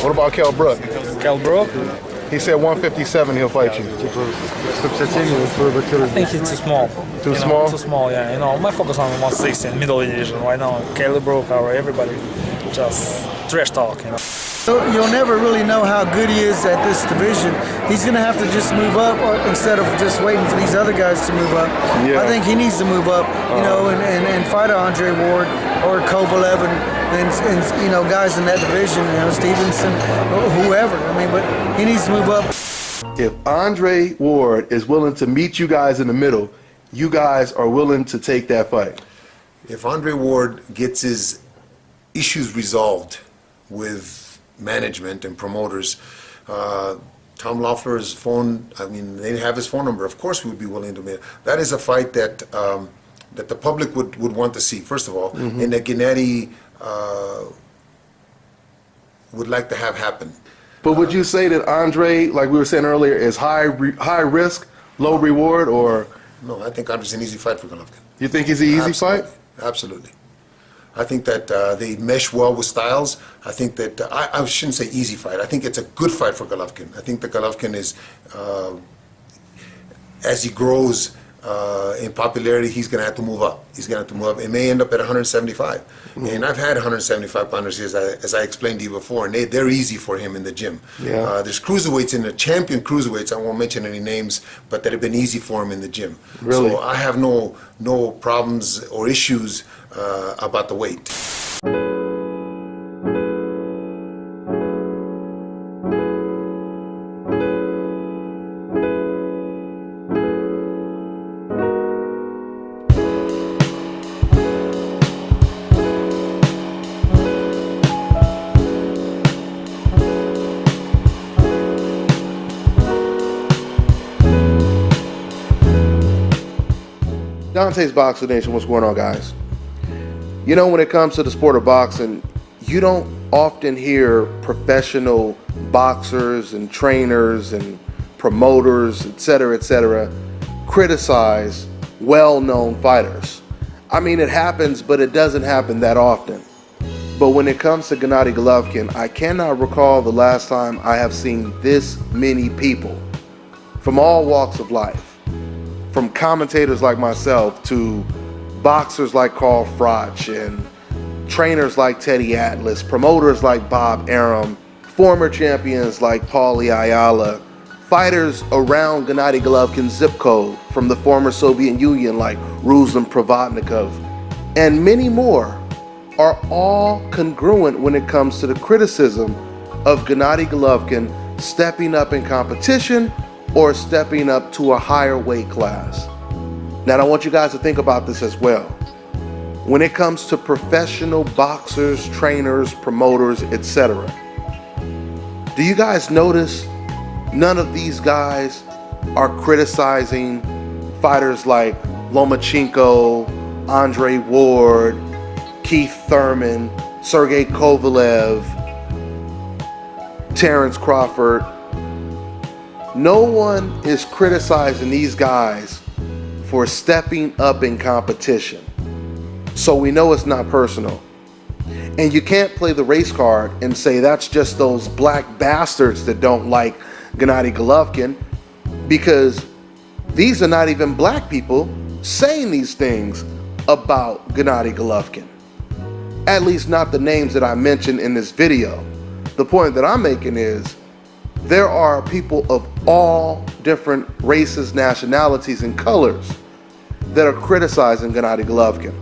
What about Kell Brook? Kell Brook? He said 157 he'll fight you. I think he's too small. Too small? Too small, yeah. You know, my focus on 160 in middle division right now. Kell Brook or everybody just trash talk, you know. So you'll never really know how good he is at this division. He's going to have to just move up instead of just waiting for these other guys to move up. Yeah. I think he needs to move up, you know, and fight Andre Ward or Kovalev and you know, guys in that division, you know, Stevenson, whoever. I mean, but he needs to move up. If Andre Ward is willing to meet you guys in the middle, you guys are willing to take that fight. If Andre Ward gets his issues resolved with management and promoters, Tom Loeffler's phone, I mean, they have his phone number. Of course we would be willing to make. That is a fight that that the public would want to see, first of all, and that Gennady would like to have happen. But would you say that Andre, like we were saying earlier, is high risk, low reward, or? No, I think Andre's an easy fight for Golovkin. You think he's an easy fight? Absolutely. I think that they mesh well with styles. I think that, I shouldn't say easy fight, I think it's a good fight for Golovkin. I think that Golovkin is, as he grows in popularity, he's going to have to move up. He's going to have to move up. It may end up at 175. And I've had 175 pounders, as I explained to you before, and they're easy for him in the gym. Yeah. There's cruiserweights in the champion cruiserweights, I won't mention any names, but that have been easy for him in the gym. Really? So I have no problems or issues about the weight. Dante's Boxing Nation, what's going on, guys? You know, when it comes to the sport of boxing, you don't often hear professional boxers and trainers and promoters, etc., criticize well-known fighters. I mean, it happens, but it doesn't happen that often. But when it comes to Gennady Golovkin, I cannot recall the last time I have seen this many people from all walks of life, from commentators like myself to boxers like Carl Froch and trainers like Teddy Atlas, promoters like Bob Arum, former champions like Paulie Ayala, fighters around Gennady Golovkin's zip code from the former Soviet Union like Ruslan Provodnikov, and many more are all congruent when it comes to the criticism of Gennady Golovkin stepping up in competition or stepping up to a higher weight class. Now, I want you guys to think about this as well. When it comes to professional boxers, trainers, promoters, etc., do you guys notice none of these guys are criticizing fighters like Lomachenko, Andre Ward, Keith Thurman, Sergey Kovalev, Terrence Crawford? No one is criticizing these guys for stepping up in competition. So we know it's not personal. And you can't play the race card and say that's just those black bastards that don't like Gennady Golovkin, because these are not even black people saying these things about Gennady Golovkin. At least not the names that I mentioned in this video. The point that I'm making is there are people of all different races, nationalities, and colors that are criticizing Gennady Golovkin.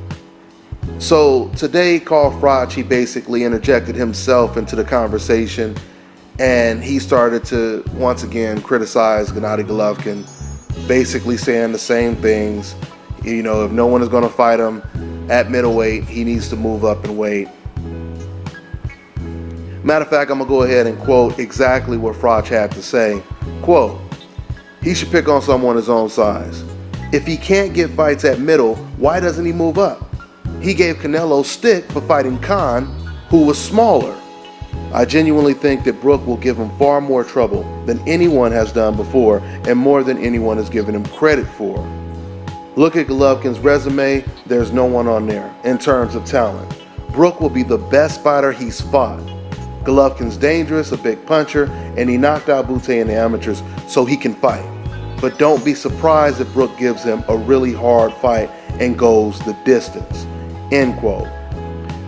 So today, Carl Froch, he basically interjected himself into the conversation, and he started to once again criticize Gennady Golovkin, basically saying the same things. You know, if no one is going to fight him at middleweight, he needs to move up in weight. Matter of fact, I'm going to go ahead and quote exactly what Froch had to say. Quote, he should pick on someone his own size. If he can't get fights at middle, why doesn't he move up? He gave Canelo stick for fighting Khan, who was smaller. I genuinely think that Brook will give him far more trouble than anyone has done before, and more than anyone has given him credit for. Look at Golovkin's resume, there's no one on there in terms of talent. Brook will be the best fighter he's fought. Golovkin's dangerous, a big puncher, and he knocked out Butte in the amateurs, so he can fight. But don't be surprised if Brook gives him a really hard fight and goes the distance." End quote.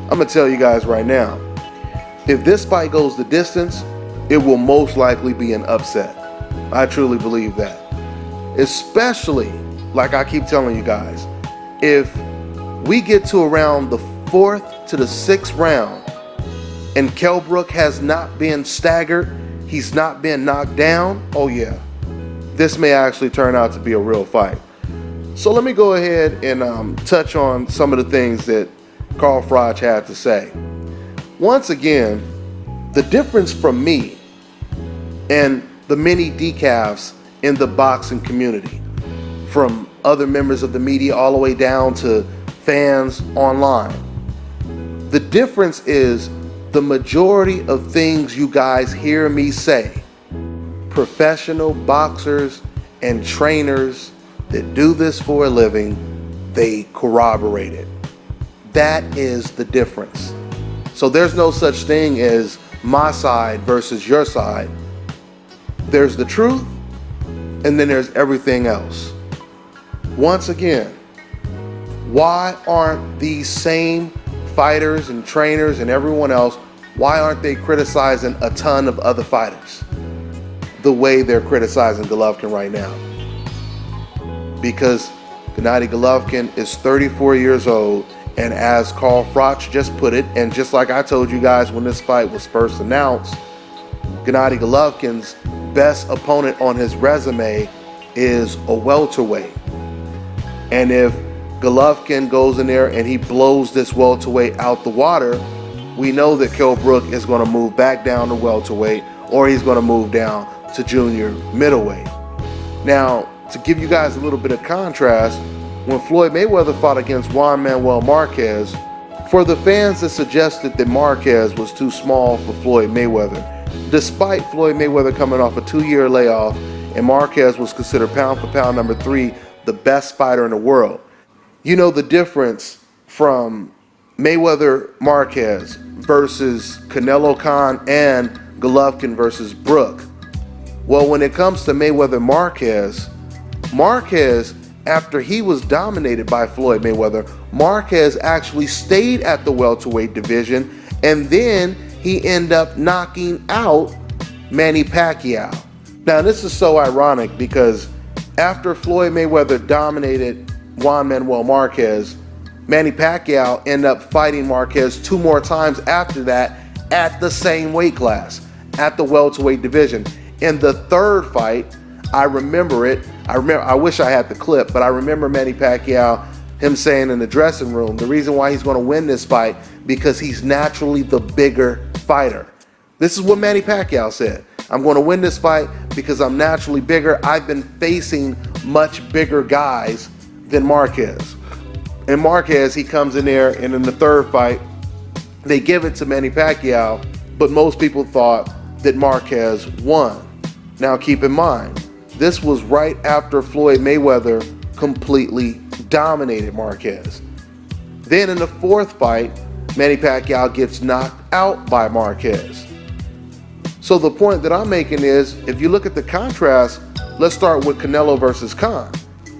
I'm gonna tell you guys right now, if this fight goes the distance, it will most likely be an upset. I truly believe that. Especially, like I keep telling you guys, if we get to around the 4th to the 6th round and Kell Brook has not been staggered, he's not been knocked down, oh yeah, this may actually turn out to be a real fight. So let me go ahead and touch on some of the things that Carl Froch had to say. Once again, the difference from me and the many decafs in the boxing community, from other members of the media all the way down to fans online, the difference is the majority of things you guys hear me say, professional boxers and trainers that do this for a living, they corroborate it. That is the difference. So there's no such thing as my side versus your side. There's the truth, and then there's everything else. Once again, why aren't these same fighters and trainers and everyone else, why aren't they criticizing a ton of other fighters the way they're criticizing Golovkin right now? Because Gennady Golovkin is 34 years old, and as Carl Froch just put it, and just like I told you guys when this fight was first announced, Gennady Golovkin's best opponent on his resume is a welterweight. And if Golovkin goes in there and he blows this welterweight out the water, we know that Kell Brook is going to move back down to welterweight, or he's going to move down to junior middleweight. Now, to give you guys a little bit of contrast, when Floyd Mayweather fought against Juan Manuel Marquez, for the fans that suggested that Marquez was too small for Floyd Mayweather, despite Floyd Mayweather coming off a 2-year layoff and Marquez was considered pound for pound number 3, the best fighter in the world. You know the difference from Mayweather Marquez versus Canelo Khan and Golovkin versus Brook. Well, when it comes to Mayweather Marquez, after he was dominated by Floyd Mayweather, Marquez actually stayed at the welterweight division, and then he ended up knocking out Manny Pacquiao. Now, this is so ironic because after Floyd Mayweather dominated Juan Manuel Marquez, Manny Pacquiao ended up fighting Marquez 2 more times after that at the same weight class, at the welterweight division. In the 3rd fight, I remember it. I wish I had the clip, but I remember Manny Pacquiao, him saying in the dressing room, the reason why he's going to win this fight, because he's naturally the bigger fighter. This is what Manny Pacquiao said. I'm going to win this fight because I'm naturally bigger. I've been facing much bigger guys than Marquez. And Marquez, he comes in there, and in the 3rd fight, they give it to Manny Pacquiao, but most people thought that Marquez won. Now keep in mind, this was right after Floyd Mayweather completely dominated Marquez. Then in the 4th fight, Manny Pacquiao gets knocked out by Marquez. So the point that I'm making is, if you look at the contrast, let's start with Canelo versus Khan.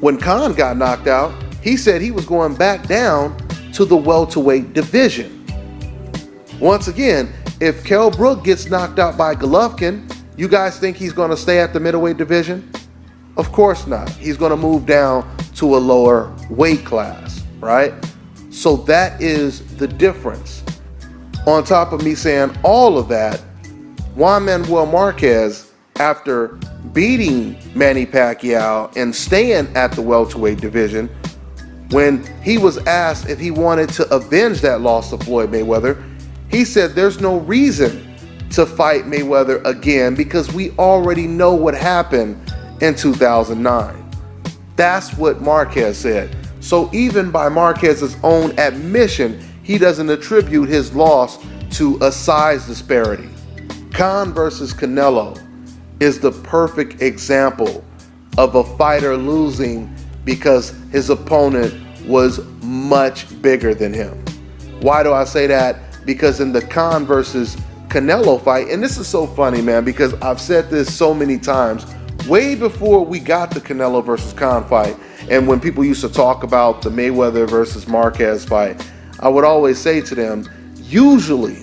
When Khan got knocked out, he said he was going back down to the welterweight division. Once again, if Kell Brook gets knocked out by Golovkin, you guys think he's going to stay at the middleweight division? Of course not. He's going to move down to a lower weight class, right? So that is the difference. On top of me saying all of that, Juan Manuel Marquez, after beating Manny Pacquiao and staying at the welterweight division, when he was asked if he wanted to avenge that loss to Floyd Mayweather, he said there's no reason to fight Mayweather again because we already know what happened in 2009. That's what Marquez said. So even by Marquez's own admission, he doesn't attribute his loss to a size disparity. Khan versus Canelo is the perfect example of a fighter losing because his opponent was much bigger than him. Why do I say that? Because in the Khan versus Canelo fight, and this is so funny, man, because I've said this so many times, way before we got the Canelo versus Khan fight, and when people used to talk about the Mayweather versus Marquez fight, I would always say to them, usually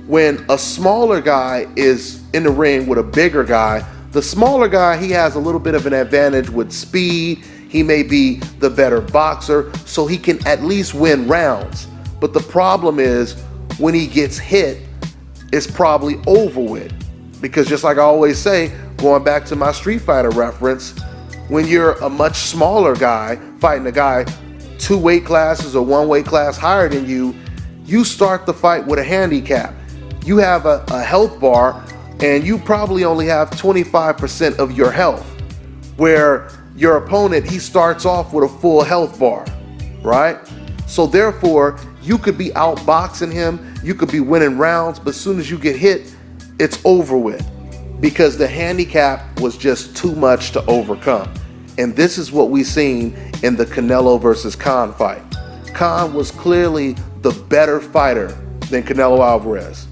when a smaller guy is in the ring with a bigger guy, the smaller guy, he has a little bit of an advantage with speed. He may be the better boxer, so he can at least win rounds. But the problem is when he gets hit, it's probably over with. Because just like I always say, going back to my Street Fighter reference, when you're a much smaller guy fighting a guy 2 weight classes or 1 weight class higher than you, you start the fight with a handicap. You have a health bar and you probably only have 25% of your health, where your opponent, he starts off with a full health bar, right? So therefore, you could be outboxing him, you could be winning rounds, but as soon as you get hit, it's over with, because the handicap was just too much to overcome. And this is what we seen in the Canelo versus Khan fight. Khan was clearly the better fighter than Canelo Alvarez.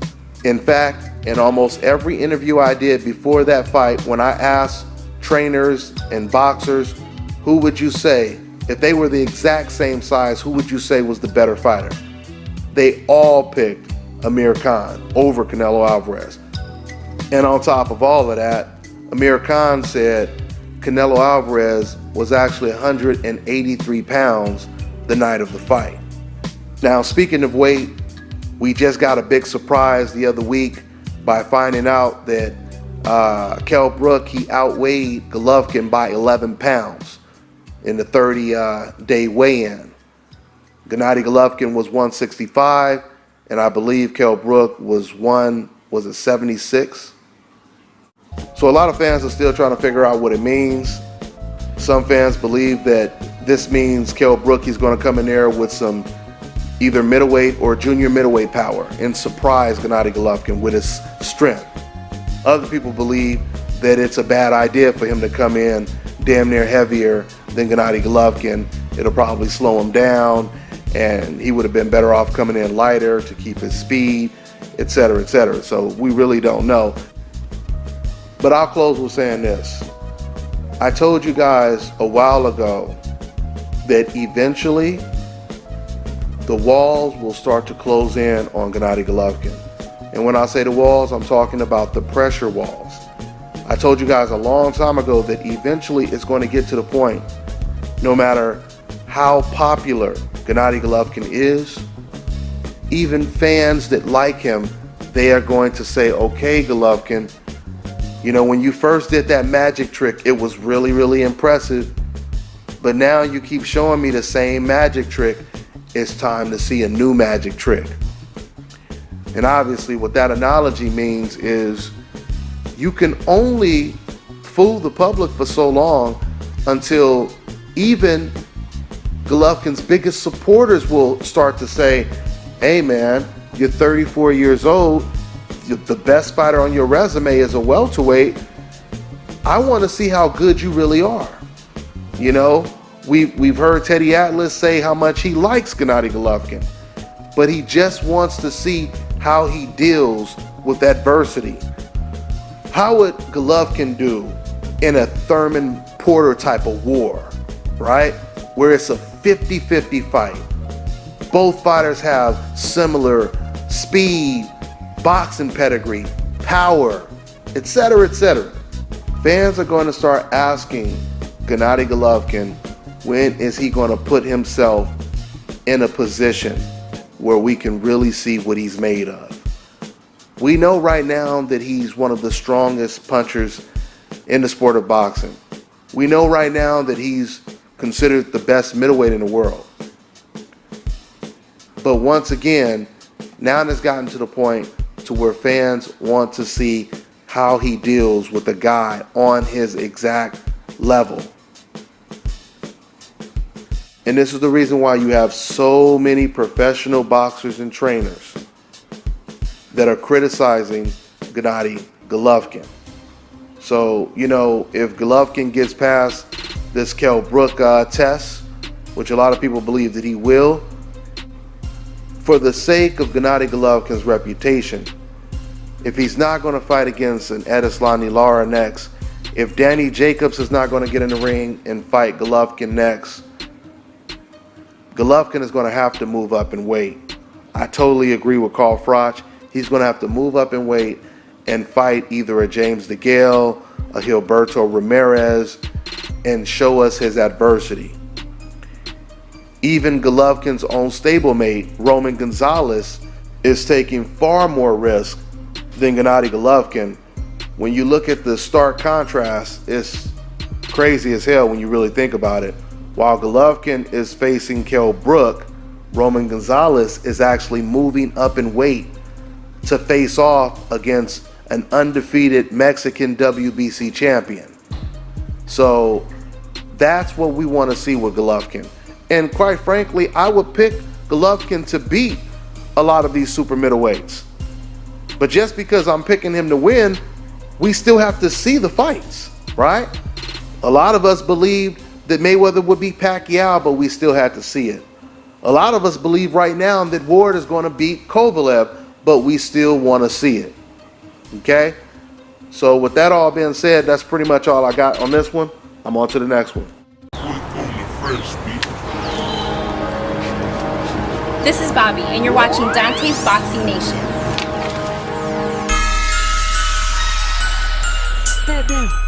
In fact, in almost every interview I did before that fight, when I asked trainers and boxers, who would you say, if they were the exact same size, who would you say was the better fighter? They all picked Amir Khan over Canelo Alvarez. And on top of all of that, Amir Khan said Canelo Alvarez was actually 183 pounds the night of the fight. Now, speaking of weight, we just got a big surprise the other week by finding out that Kell Brook, he outweighed Golovkin by 11 pounds in the 30-day weigh-in. Gennady Golovkin was 165, and I believe Kell Brook was 76? So a lot of fans are still trying to figure out what it means. Some fans believe that this means Kell Brook, he's going to come in there with some either middleweight or junior middleweight power and surprise Gennady Golovkin with his strength. Other people believe that it's a bad idea for him to come in damn near heavier than Gennady Golovkin. It'll probably slow him down, and he would have been better off coming in lighter to keep his speed, etc., etc. So we really don't know. But I'll close with saying this. I told you guys a while ago that eventually the walls will start to close in on Gennady Golovkin. And when I say the walls, I'm talking about the pressure walls. I told you guys a long time ago that eventually it's going to get to the point, no matter how popular Gennady Golovkin is, even fans that like him, they are going to say, okay, Golovkin, you know, when you first did that magic trick, it was really, really impressive. But now you keep showing me the same magic trick. It's time to see a new magic trick. And obviously what that analogy means is you can only fool the public for so long until even Golovkin's biggest supporters will start to say, hey man, you're 34 years old, the best fighter on your resume is a welterweight. I want to see how good you really are. You know, we've heard Teddy Atlas say how much he likes Gennady Golovkin, but he just wants to see how he deals with adversity. How would Golovkin do in a Thurman Porter type of war, right? Where it's a 50-50 fight. Both fighters have similar speed, boxing pedigree, power, etc., etc. Fans are going to start asking Gennady Golovkin, when is he going to put himself in a position where we can really see what he's made of? We know right now that he's one of the strongest punchers in the sport of boxing. We know right now that he's considered the best middleweight in the world. But once again, now it's gotten to the point to where fans want to see how he deals with a guy on his exact level. And this is the reason why you have so many professional boxers and trainers that are criticizing Gennady Golovkin. So, you know, if Golovkin gets past this Kell Brook test, which a lot of people believe that he will, for the sake of Gennady Golovkin's reputation, if he's not going to fight against an Edislani Lara next, if Danny Jacobs is not going to get in the ring and fight Golovkin next, Golovkin is going to have to move up in weight. I totally agree with Carl Froch. He's going to have to move up in weight and fight either a James DeGale, a Gilberto Ramirez, and show us his adversity. Even Golovkin's own stablemate, Roman Gonzalez, is taking far more risk than Gennady Golovkin. When you look at the stark contrast, it's crazy as hell when you really think about it. While Golovkin is facing Kell Brook, Roman Gonzalez is actually moving up in weight to face off against an undefeated Mexican WBC champion. So that's what we want to see with Golovkin. And quite frankly, I would pick Golovkin to beat a lot of these super middleweights. But just because I'm picking him to win, we still have to see the fights, right? A lot of us believed that Mayweather would beat Pacquiao, but we still had to see it. A lot of us believe right now that Ward is going to beat Kovalev, but we still want to see it. Okay? So with that all being said, that's pretty much all I got on this one. I'm on to the next one. This is Bobby, and you're watching Dante's Boxing Nation. Damn.